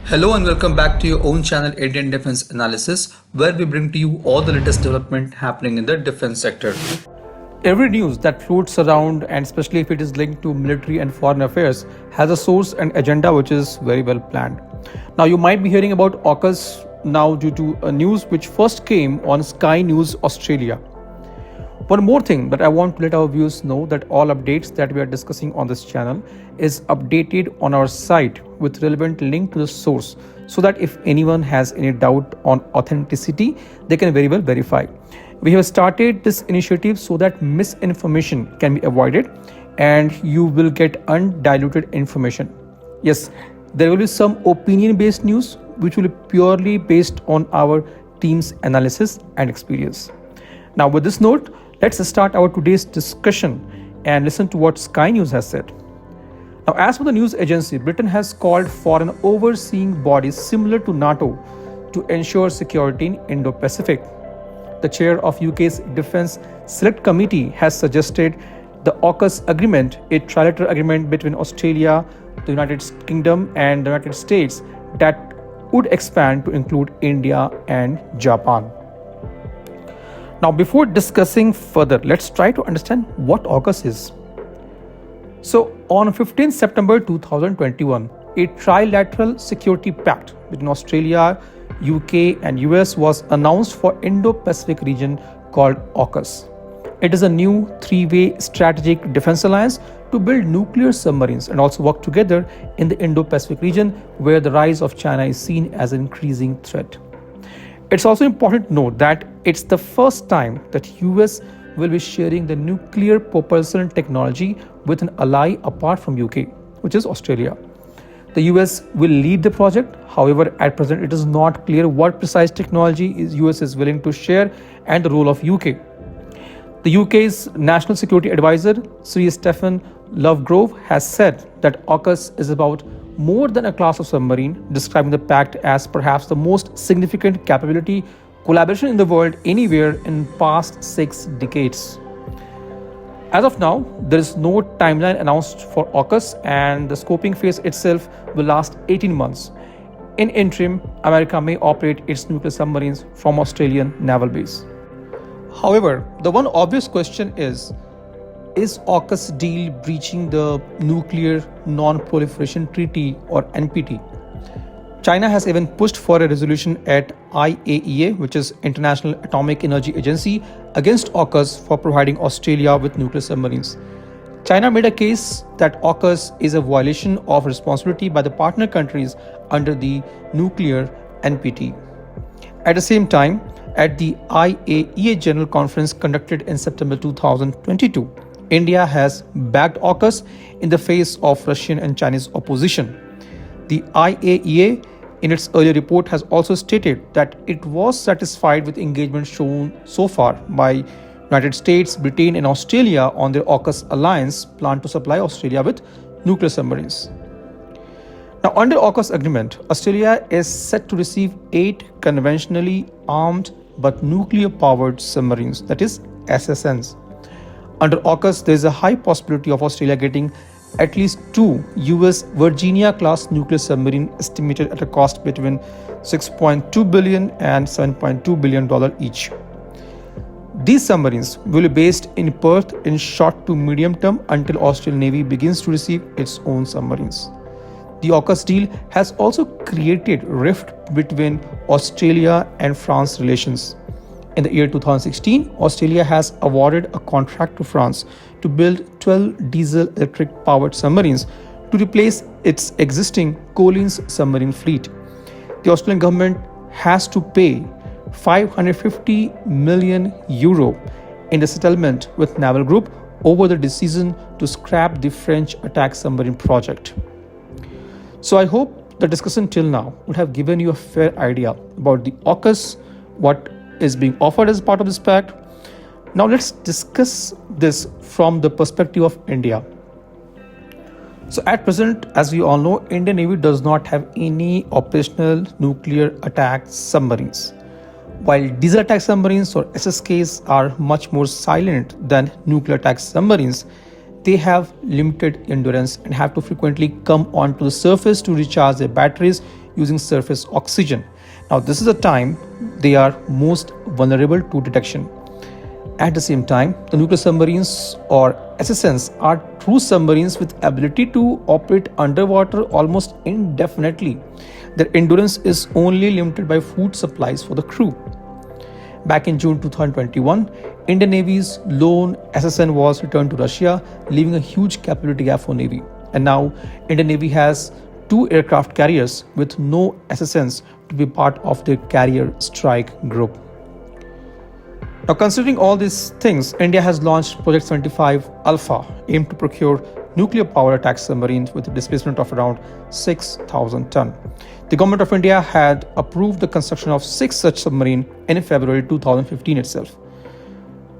Hello and welcome back to your own channel Indian Defense Analysis, where we bring to you all the latest development happening in the defense sector. Every news that floats around, and especially if it is linked to military and foreign affairs, has a source and agenda which is very well planned. Now, you might be hearing about AUKUS now due to a news which first came on SKYNEWS Australia. One more thing that I want to let our viewers know that all updates that we are discussing on this channel is updated on our site with relevant link to the source, so that if anyone has any doubt on authenticity, they can very well verify. We have started this initiative so that misinformation can be avoided and you will get undiluted information. Yes, there will be some opinion based news which will be purely based on our team's analysis and experience. Now, with this note, let's start our today's discussion and listen to what Sky News has said. Now, as per the news agency, Britain has called for an overseeing body similar to NATO to ensure security in Indo-Pacific. The chair of UK's Defence Select Committee has suggested the AUKUS agreement, a trilateral agreement between Australia, the United Kingdom and the United States that would expand to include India and Japan. Now, before discussing further, let's try to understand what AUKUS is. So, on 15 September 2021, a trilateral security pact between Australia, UK and US was announced for Indo-Pacific region called AUKUS. It is a new three-way strategic defense alliance to build nuclear submarines and also work together in the Indo-Pacific region where the rise of China is seen as an increasing threat. It's also important to note that it's the first time that US will be sharing the nuclear propulsion technology with an ally apart from UK, which is Australia. The US will lead the project. However, at present it is not clear what precise technology US is willing to share and the role of UK. The UK's National Security Advisor, Sir Stephen Lovegrove, has said that AUKUS is about more than a class of submarine, describing the pact as perhaps the most significant capability collaboration in the world anywhere in past 6 decades. As of now, there is no timeline announced for AUKUS and the scoping phase itself will last 18 months. In interim, America may operate its nuclear submarines from Australian naval base. However, the one obvious question is AUKUS deal breaching the Nuclear Non-Proliferation Treaty or NPT? China has even pushed for a resolution at IAEA, which is International Atomic Energy Agency, against AUKUS for providing Australia with nuclear submarines. China made a case that AUKUS is a violation of responsibility by the partner countries under the Nuclear NPT. At the same time, at the IAEA General Conference conducted in September 2022, India has backed AUKUS in the face of Russian and Chinese opposition. The IAEA, in its earlier report, has also stated that it was satisfied with engagement shown so far by United States, Britain and Australia on their AUKUS alliance plan to supply Australia with nuclear submarines. Now, under AUKUS agreement, Australia is set to receive 8 conventionally armed but nuclear-powered submarines, that is SSNs. Under AUKUS, there is a high possibility of Australia getting at least 2 US Virginia-class nuclear submarines estimated at a cost between $6.2 billion and $7.2 billion each. These submarines will be based in Perth in short to medium term until Australian Navy begins to receive its own submarines. The AUKUS deal has also created rift between Australia and France relations. In the year 2016, Australia has awarded a contract to France to build 12 diesel-electric powered submarines to replace its existing Collins submarine fleet. The Australian government has to pay €550 million in the settlement with Naval Group over the decision to scrap the French attack submarine project. So I hope the discussion till now would have given you a fair idea about the AUKUS, what is being offered as part of this pact. Now let's discuss this from the perspective of India. So at present, as we all know, Indian Navy does not have any operational nuclear attack submarines. While diesel attack submarines or SSKs are much more silent than nuclear attack submarines, they have limited endurance and have to frequently come onto the surface to recharge their batteries using surface oxygen. Now, this is the time they are most vulnerable to detection. At the same time, the nuclear submarines or SSNs are true submarines with ability to operate underwater almost indefinitely. Their endurance is only limited by food supplies for the crew. Back in June 2021, Indian Navy's lone SSN was returned to Russia, leaving a huge capability gap for Navy. And now, Indian Navy has 2 aircraft carriers with no SSNs to be part of their carrier strike group. Now, considering all these things, India has launched Project 75 Alpha, aimed to procure nuclear power attack submarines with a displacement of around 6,000 tons. The government of India had approved the construction of 6 such submarines in February 2015 itself.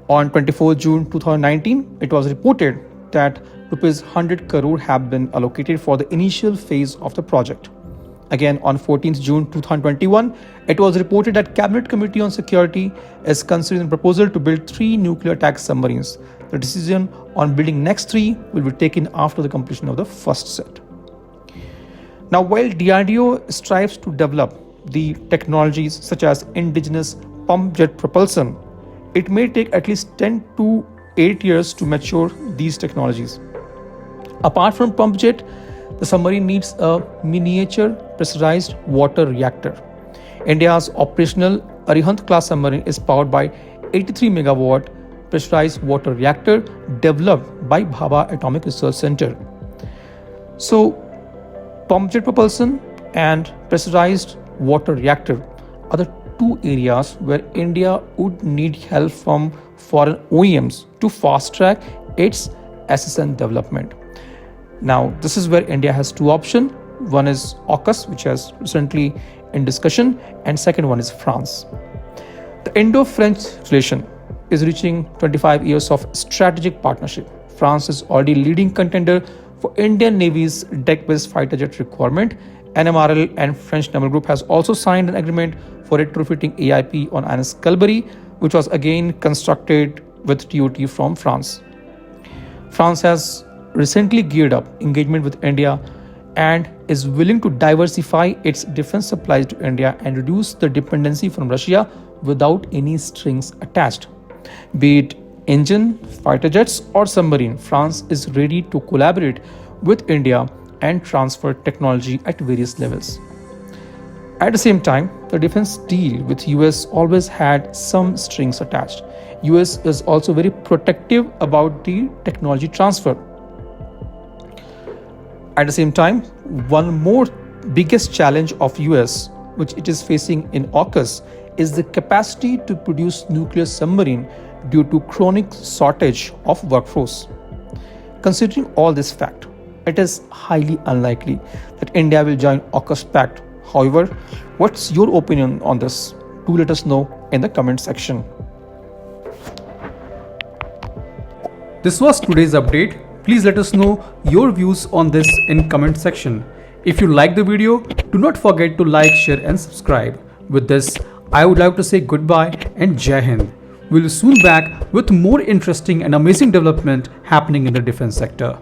On 24 June 2019, it was reported that Rs 100 crore have been allocated for the initial phase of the project. Again, on 14th June 2021, it was reported that Cabinet Committee on Security is considering a proposal to build 3 nuclear attack submarines. The decision on building next 3 will be taken after the completion of the first set. Now, while DRDO strives to develop the technologies such as indigenous pump jet propulsion, it may take at least 10 to 8 years to mature these technologies. Apart from pump jet, the submarine needs a miniature pressurized water reactor. India's operational Arihant class submarine is powered by 83 megawatt pressurized water reactor developed by Bhabha Atomic Research Center. So, pump jet propulsion and pressurized water reactor are the 2 areas where India would need help from foreign OEMs to fast track its SSN development. Now, this is where India has 2 options. One is AUKUS, which has recently in discussion, and second one is France. The Indo-French relation is reaching 25 years of strategic partnership. France is already leading contender for Indian Navy's deck-based fighter jet requirement. NMRL and French Naval Group has also signed an agreement for retrofitting AIP on INS Calbury, which was again constructed with TOT from France. France has recently geared up engagement with India and is willing to diversify its defense supplies to India and reduce the dependency from Russia without any strings attached. Be it engine, fighter jets, or submarine, France is ready to collaborate with India and transfer technology at various levels. At the same time, the defense deal with US always had some strings attached. US is also very protective about the technology transfer. At the same time, one more biggest challenge of US, which it is facing in AUKUS, is the capacity to produce nuclear submarine due to chronic shortage of workforce. Considering all this fact, it is highly unlikely that India will join AUKUS Pact. However, what's your opinion on this? Do let us know in the comment section. This was today's update. Please let us know your views on this in comment section. If you like the video, do not forget to like, share and subscribe. With this, I would like to say goodbye and Jai Hind. We'll soon back with more interesting and amazing development happening in the defense sector.